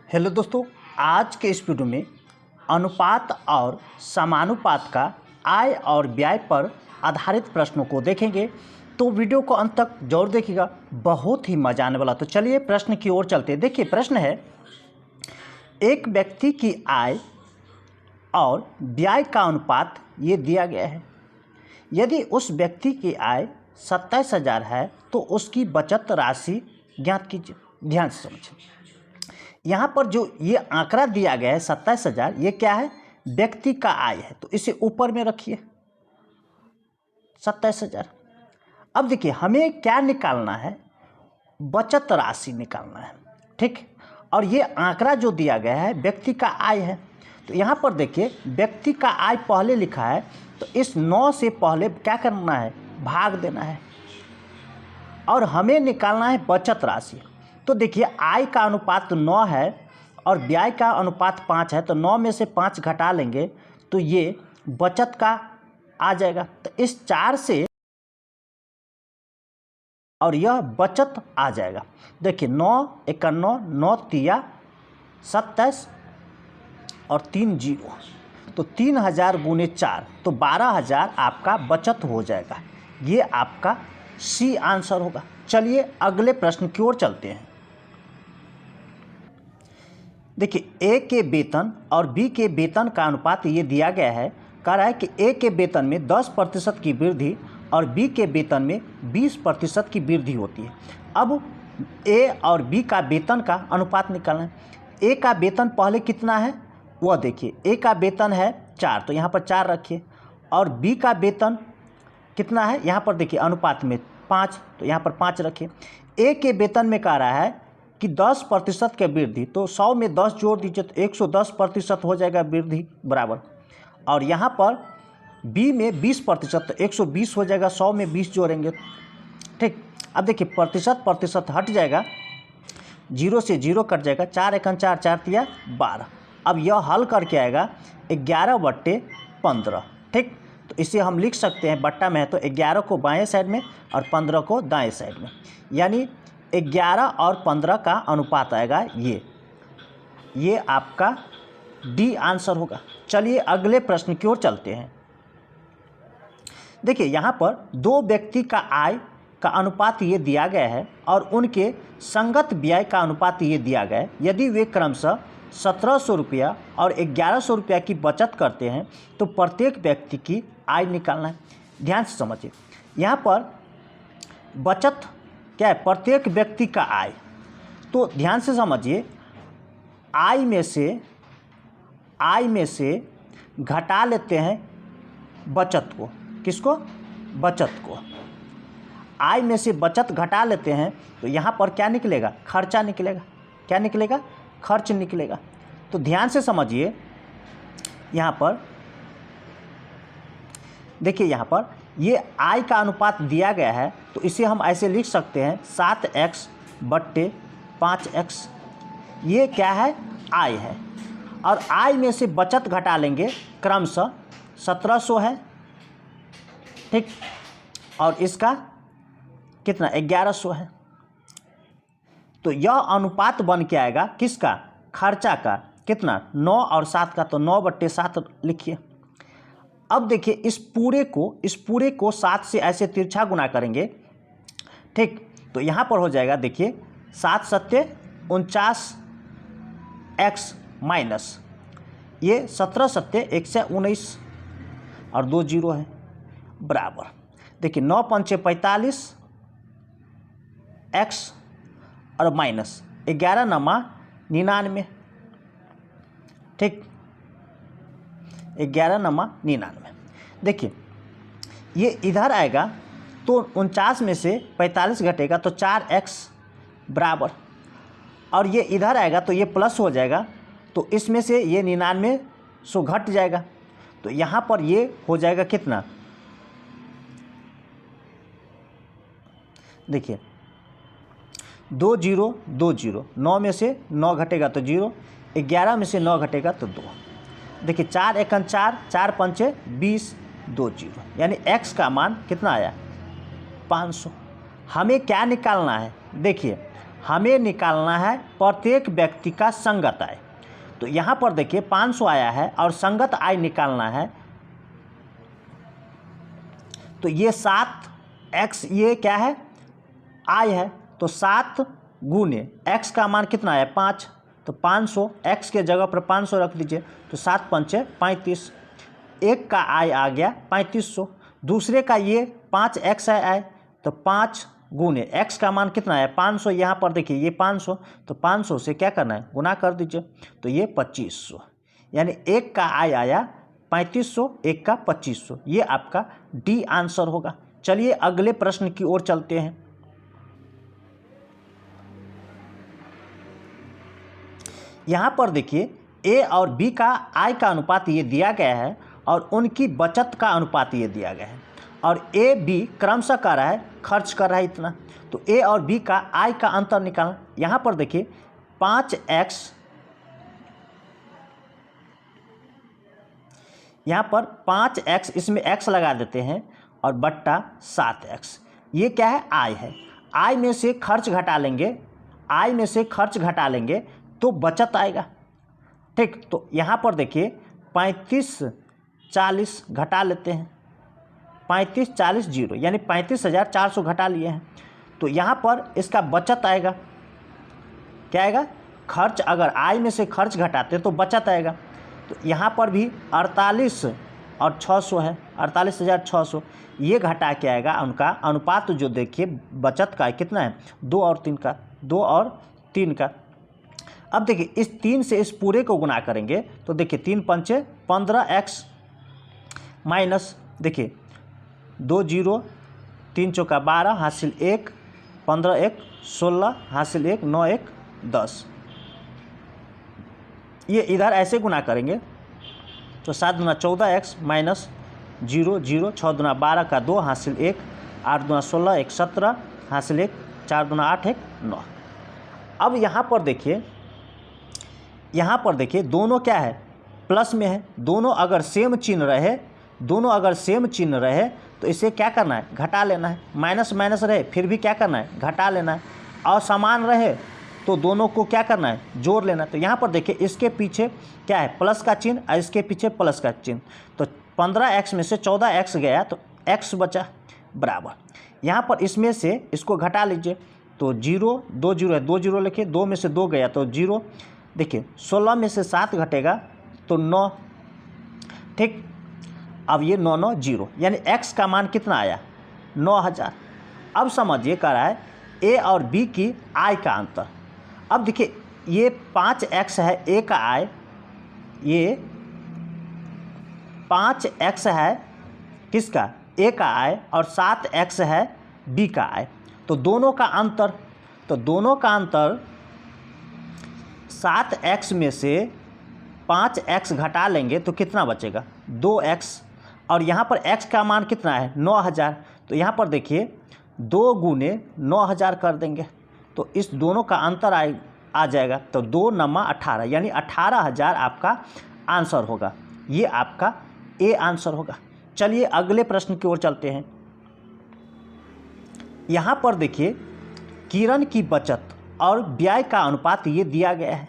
Hello दोस्तों, आज के इस वीडियो में अनुपात और समानुपात का आय और व्यय पर आधारित प्रश्नों को देखेंगे। तो वीडियो को अंत तक जरूर देखिएगा, बहुत ही मजा आने वाला। तो चलिए प्रश्न की ओर चलते हैं। देखिए प्रश्न है, एक व्यक्ति की आय और व्यय का अनुपात ये दिया गया है। यदि उस व्यक्ति की आय 27,000 है तो उसकी बचत राशि ज्ञात कीजिए। ध्यान से समझिए, यहाँ पर जो ये आंकड़ा दिया गया है 27,000, ये क्या है? व्यक्ति का आय है, तो इसे ऊपर में रखिए 27,000। अब देखिए हमें क्या निकालना है? बचत राशि निकालना है, ठीक। और ये आंकड़ा जो दिया गया है व्यक्ति का आय है, तो यहाँ पर देखिए व्यक्ति का आय पहले लिखा है, तो इस 9 से पहले क्या करना है? भाग देना है। और हमें निकालना है बचत राशि। तो देखिए आय का अनुपात 9 है और व्यय का अनुपात 5 है, तो 9 में से 5 घटा लेंगे तो ये बचत का आ जाएगा। तो इस 4 से और यह बचत आ जाएगा। देखिए 9 51, 9 तिया 27 और 3 जीरो, तो 3,000 गुने 4, तो 12,000 आपका बचत हो जाएगा। ये आपका सी आंसर होगा। चलिए अगले प्रश्न की ओर चलते हैं। देखिए ए के वेतन और बी के वेतन का अनुपात ये दिया गया है। कह रहा है कि ए के वेतन में 10% की वृद्धि और बी के वेतन में 20% की वृद्धि होती है। अब ए और बी का वेतन का अनुपात निकालना है। ए का वेतन पहले कितना है वह देखिए, ए का वेतन है 4, तो यहाँ पर 4 रखिए। और बी का वेतन कितना है? यहाँ पर देखिए अनुपात में 5, तो यहाँ पर 5 रखिए। ए के वेतन में कह रहा है कि 10% की वृद्धि, तो 100 में 10 जोड़ दीजिए तो 110% हो जाएगा वृद्धि बराबर। और यहाँ पर बी में 20%, तो 120 हो जाएगा, 100 में 20 जोड़ेंगे, ठीक। अब देखिए प्रतिशत हट जाएगा, 0 से 0 कट जाएगा, 4 एकन 4, 4 तिया 12। अब यह हल करके आएगा 11/15, ठीक। तो इसे हम लिख सकते हैं, बट्टा में है तो 11 को बाएं साइड में और 15 को दाएं साइड में, यानी 11 और 15 का अनुपात आएगा ये आपका डी आंसर होगा। चलिए अगले प्रश्न की ओर चलते हैं। देखिए यहाँ पर दो व्यक्ति का आय का अनुपात ये दिया गया है और उनके संगत व्यय का अनुपात ये दिया गया है। यदि वे क्रमशः 1,700 रुपया और 1,100 रुपया की बचत करते हैं तो प्रत्येक व्यक्ति की आय निकालना है। ध्यान से समझिए, यहाँ पर बचत क्या है? प्रत्येक व्यक्ति का आय। तो ध्यान से समझिए, आय में से घटा लेते हैं बचत को। किसको? बचत को। आय में से बचत घटा लेते हैं तो यहाँ पर क्या निकलेगा? खर्चा निकलेगा। क्या निकलेगा? खर्च निकलेगा। तो ध्यान से समझिए, यहाँ पर देखिए, यहाँ पर ये आय का अनुपात दिया गया है, तो इसे हम ऐसे लिख सकते हैं 7x/5x। ये क्या है? आय है। और आय में से बचत घटा लेंगे, क्रमशः 1,700 है, ठीक। और इसका कितना? 1,100 है। तो यह अनुपात बन के आएगा किसका? खर्चा का। कितना? 9 और 7 का, तो 9/7 लिखिए। अब देखिए इस पूरे को 7 से ऐसे तिरछा गुना करेंगे, ठीक। तो यहाँ पर हो जाएगा, देखिए 7 सत्ते 49x माइनस ये 17 सत्ते 119 और 2 जीरो है बराबर। देखिए 9 पंचे 45 x और माइनस 11 नमा 99, ठीक। 11 नमा 99। देखिए ये इधर आएगा तो 49 में से 45 घटेगा तो 4x बराबर, और ये इधर आएगा तो ये प्लस हो जाएगा, तो इसमें से ये 99 घट जाएगा, तो यहाँ पर ये हो जाएगा कितना? देखिए 2 जीरो 2 जीरो, 9 में से 9 घटेगा तो 0, 11 में से 9 घटेगा तो 2। देखिए 4 एकन 4, 4 पंचे 20, 2 जीरो, यानी x का मान कितना आया? 500। हमें क्या निकालना है? देखिए हमें निकालना है प्रत्येक व्यक्ति का संगत आय। तो यहाँ पर देखिए 500 आया है और संगत आय निकालना है। तो ये 7x ये क्या है, आय है। तो 7 गुने x का मान कितना है 5, तो 500, x के जगह पर 500 रख दीजिए। तो 7 पंचे 35, एक का आय आ गया 3500, दूसरे का ये 5x है आय। तो 5 गुने x का मान कितना है 500, यहाँ पर देखिए ये 500, तो 500 से क्या करना है गुना कर दीजिए। तो ये 2500, यानी एक का आय आया 3500, एक का 2500। ये आपका डी आंसर होगा। चलिए अगले प्रश्न की ओर चलते हैं। यहाँ पर देखिए ए और बी का आय का अनुपात ये दिया गया है और उनकी बचत का अनुपात ये दिया गया है, और ए बी क्रमशः कर रहा है, खर्च कर रहा है इतना। तो ए और बी का आय का अंतर निकालना। यहाँ पर देखिए 5x, यहाँ पर 5x, इसमें x लगा देते हैं और बट्टा 7x। ये क्या है, आय है। आय में से खर्च घटा लेंगे, आय में से खर्च घटा लेंगे तो बचत आएगा। ठीक, तो यहाँ पर देखिए 35 40 घटा लेते हैं, 35 40 0, यानी 35,400 घटा लिए हैं। तो यहाँ पर इसका बचत आएगा, क्या आएगा, खर्च। अगर आय में से खर्च घटाते तो बचत आएगा। तो यहाँ पर भी 48 और 600 है, 48,600। ये घटा के आएगा उनका अनुपात जो देखिए बचत का कितना है 2 और 3 का, 2 और 3 का। अब देखिए इस 3 से इस पूरे को गुना करेंगे तो देखिए 3 पंचे 15x माइनस देखिए 2 0, 3 चौका 12 हासिल 1, 15 1 16 हासिल 1, 9 1 10। ये इधर ऐसे गुना करेंगे तो 7 दूना 14x माइनस 0 0, 6 दूना 12 का 2 हासिल 1, 8 दूना 16 1 17 हासिल 1, 4 दूना 8 1 9। अब यहाँ पर देखिए दोनों क्या है, प्लस में है। दोनों अगर सेम चिन्ह रहे तो इसे क्या करना है, घटा लेना है। माइनस माइनस रहे फिर भी क्या करना है, घटा लेना है। और समान रहे तो दोनों को क्या करना है, जोड़ लेना है। तो यहाँ पर देखिए इसके पीछे क्या है, प्लस का चिन्ह, और इसके पीछे प्लस का चिन्ह। तो 15x में से 14x गया तो x बचा बराबर। यहाँ पर इसमें से इसको घटा लीजिए तो 0 2 0 है, 2 0 लिखिए, 2 में से 2 गया तो 0। देखिए 16 में से 7 घटेगा तो 9। ठीक, अब ये 9 9 0, यानी x का मान कितना आया 9000। अब समझिए कह रहा है ए और बी की आय का अंतर। अब देखिए ये 5x है ए का आय, ये 5x है किसका, ए का आय, और 7x है बी का आय। तो दोनों का अंतर, 7x में से 5x घटा लेंगे तो कितना बचेगा 2x, और यहाँ पर x का मान कितना है 9000। तो यहाँ पर देखिए 2 गुने 9000 कर देंगे तो इस दोनों का अंतर आ जाएगा। तो 2 9 18, यानी 18,000 आपका आंसर होगा। ये आपका ए आंसर होगा। चलिए अगले प्रश्न की ओर चलते हैं। यहाँ पर देखिए किरण की बचत और व्यय का अनुपात ये दिया गया है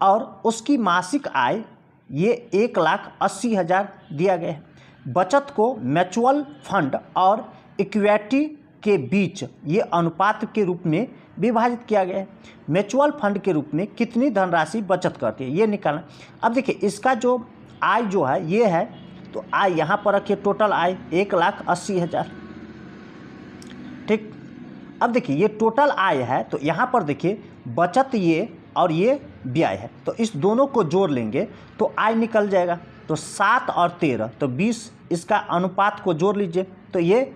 और उसकी मासिक आय ये 1,80,000 दिया गया है। बचत को म्यूचुअल फंड और इक्विटी के बीच ये अनुपात के रूप में विभाजित किया गया है। म्यूचुअल फंड के रूप में कितनी धनराशि बचत करती है ये निकालना। अब देखिए इसका जो आय जो है ये है, तो आय यहाँ पर रखिए, टोटल आय 1,80,000। ठीक, अब देखिए ये टोटल आय है तो यहाँ पर देखिए बचत ये और ये व्यय है, तो इस दोनों को जोड़ लेंगे तो आय निकल जाएगा। तो 7 और 13 तो 20, इसका अनुपात को जोड़ लीजिए तो ये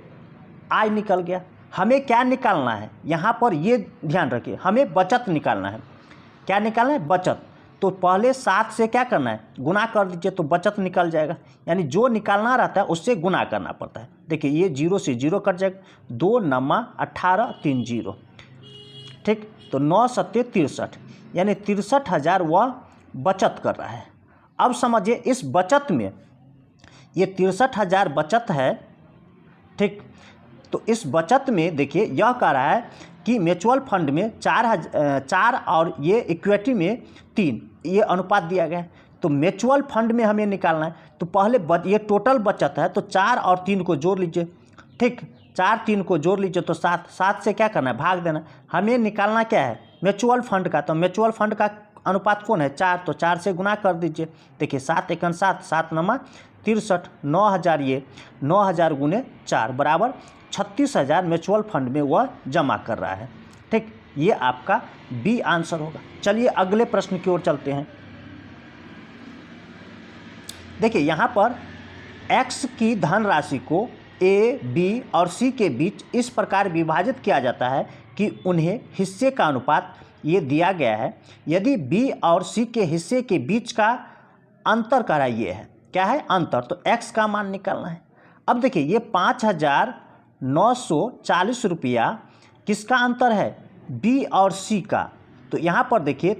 आय निकल गया। हमें क्या निकालना है, यहाँ पर ये ध्यान रखिए, हमें बचत निकालना है। क्या निकालना है, बचत। तो पहले 7 से क्या करना है, गुना कर दीजिए तो बचत निकल जाएगा। यानी जो निकालना रहता है उससे गुना करना पड़ता है। देखिए ये 0 से 0 कट जाएगा, 2 9 18 3 0। ठीक, तो 9 7 63, यानी 63,000 वह बचत कर रहा है। अब समझिए इस बचत में ये 63,000 बचत है। ठीक, तो इस बचत में देखिए यह कह रहा है कि म्यूचुअल फंड में 4 और ये इक्विटी में 3, ये अनुपात दिया गया है। तो म्यूचुअल फंड में हमें निकालना है, तो पहले ये टोटल बचत है, तो 4 और 3 को जोड़ लीजिए। ठीक, 4 3 को जोड़ लीजिए तो 7 से क्या करना है, भाग देना। हमें निकालना क्या है, म्यूचुअल फंड का। तो म्यूचुअल फंड का अनुपात कौन है, 4, तो 4 से गुना कर दीजिए। देखिए 7 एकन 7, 7 नमा 63, 9000, ये 9000 गुने 4 बराबर 36,000 म्यूचुअल फंड में वह जमा कर रहा है। ठीक, ये आपका बी आंसर होगा। चलिए अगले प्रश्न की ओर चलते हैं। देखिए यहाँ पर एक्स की धनराशि को ए, बी और सी के बीच इस प्रकार विभाजित किया जाता है कि उन्हें हिस्से का अनुपात ये दिया गया है। यदि बी और सी के हिस्से के बीच का अंतर करा ये है, क्या है अंतर, तो एक्स का मान निकालना है। अब देखिए ये 5,940 रुपया किसका अंतर है, बी और सी का। तो यहाँ पर देखिए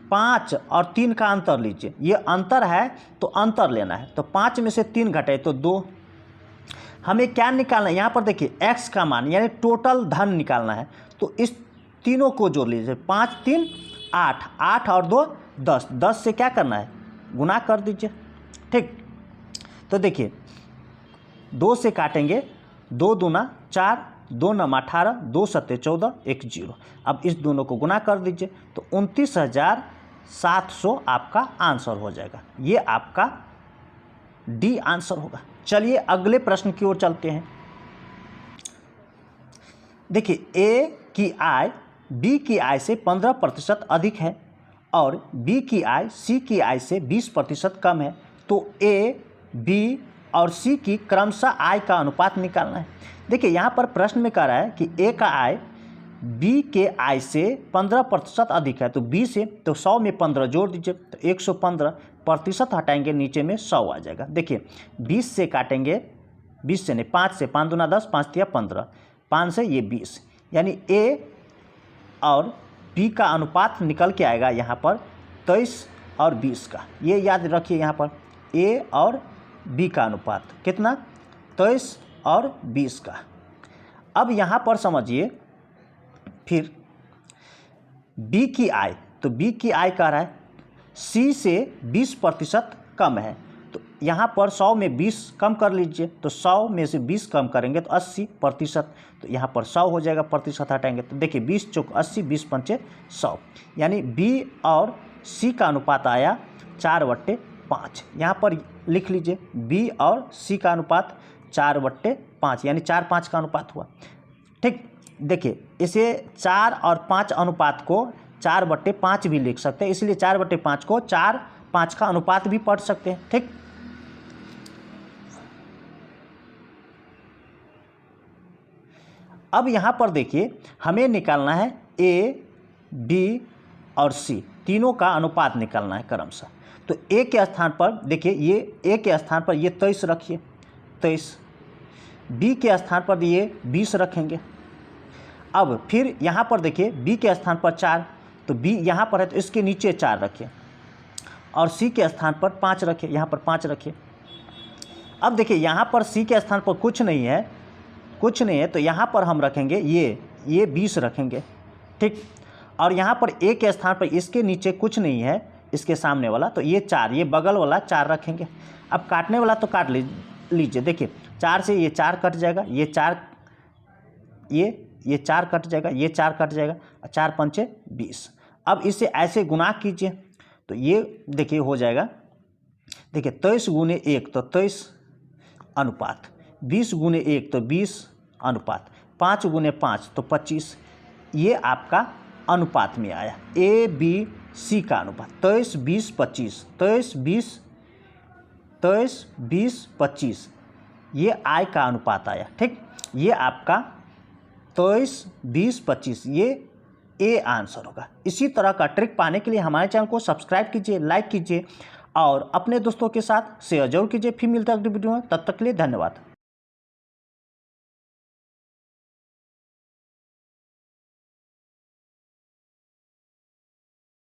5 और 3 का अंतर लीजिए, ये अंतर है तो अंतर लेना है। तो 5 में से 3 घटे तो 2। हमें क्या निकालना है, यहाँ पर देखिए x का मान यानी टोटल धन निकालना है। तो इस तीनों को जोड़ लीजिए, 5 3 8, 8 और 2 10, 10 से क्या करना है, गुना कर दीजिए। ठीक, तो देखिए 2 से काटेंगे, 2 दूना 4, 2 नमा 18, 2 सत्ते 14, 1 0। अब इस दोनों को गुना कर दीजिए तो 29,700 आपका आंसर हो जाएगा। ये आपका डी आंसर होगा। चलिए अगले प्रश्न की ओर चलते हैं। देखिए ए की आय बी की आय से 15% अधिक है और बी की आय सी की आय से 20% कम है, तो ए, बी और सी की क्रमशः आय का अनुपात निकालना है। देखिए यहाँ पर प्रश्न में कह रहा है कि ए का आय बी के आय से 15% अधिक है, तो बी से तो 100 में 15 जोड़ दीजिए, तो 115% हटाएंगे, नीचे में 100 आ जाएगा। देखिए 20 से काटेंगे, 20 से नहीं 5 से, 5 दूना 10, 5 तिया 15, 5 से ये 20, यानी ए और बी का अनुपात निकल के आएगा यहाँ पर 23 और 20 का। ये याद रखिए, यहाँ पर ए और बी का अनुपात कितना, 23 और 20 का। अब यहाँ पर समझिए फिर बी की आय, तो बी की आय कह रहा है सी से 20% कम है, तो यहाँ पर 100 में 20 कम कर लीजिए, तो 100 में से 20 कम करेंगे तो 80%, तो यहाँ पर 100 हो जाएगा, प्रतिशत हटाएंगे तो देखिए 20 चौक 80, 20 पंचे 100, यानी बी और सी का अनुपात आया 4/5। यहाँ पर लिख लीजिए बी और सी का अनुपात 4/5, यानी 4-5 का अनुपात हुआ। ठीक, देखिए इसे 4 और 5 अनुपात को 4/5 भी लिख सकते हैं, इसलिए 4/5 को 4-5 का अनुपात भी पढ़ सकते हैं। ठीक, अब यहाँ पर देखिए हमें निकालना है ए, बी और सी तीनों का अनुपात निकालना है क्रमशः। तो ए के स्थान पर देखिए ये ए के स्थान पर ये 23 रखिए, 23, बी के स्थान पर ये 20 रखेंगे। अब फिर यहाँ पर देखिए बी के स्थान पर 4, तो बी यहाँ पर है तो इसके नीचे 4 रखिए, और सी के स्थान पर 5 रखिए, यहाँ पर 5 रखिए। अब देखिए यहाँ पर सी के स्थान पर कुछ नहीं है, तो यहाँ पर हम रखेंगे ये 20 रखेंगे। ठीक, और यहाँ पर ए के स्थान पर इसके नीचे कुछ नहीं है, इसके सामने वाला, तो ये 4, ये बगल वाला 4 रखेंगे। अब काटने वाला तो काट लीजिए, देखिए 4 से ये 4 कट जाएगा, ये 4 कट जाएगा, ये 4 कट जाएगा, 4 पंचे 20। अब इसे ऐसे गुना कीजिए तो ये देखिए हो जाएगा, देखिए 23 गुने 1 तो 23 अनुपात, 20 गुने 1 तो 20 अनुपात, 5 गुने 5 तो 25। ये आपका अनुपात में आया ए बी सी का अनुपात 23 20 25, 23 20 25, ये आय का अनुपात आया। ठीक, ये आपका 23 20 25 ये ए आंसर होगा। इसी तरह का ट्रिक पाने के लिए हमारे चैनल को सब्सक्राइब कीजिए, लाइक कीजिए और अपने दोस्तों के साथ शेयर जरूर कीजिए। फिर मिलता है अगली वीडियो में, तब तक के लिए धन्यवाद।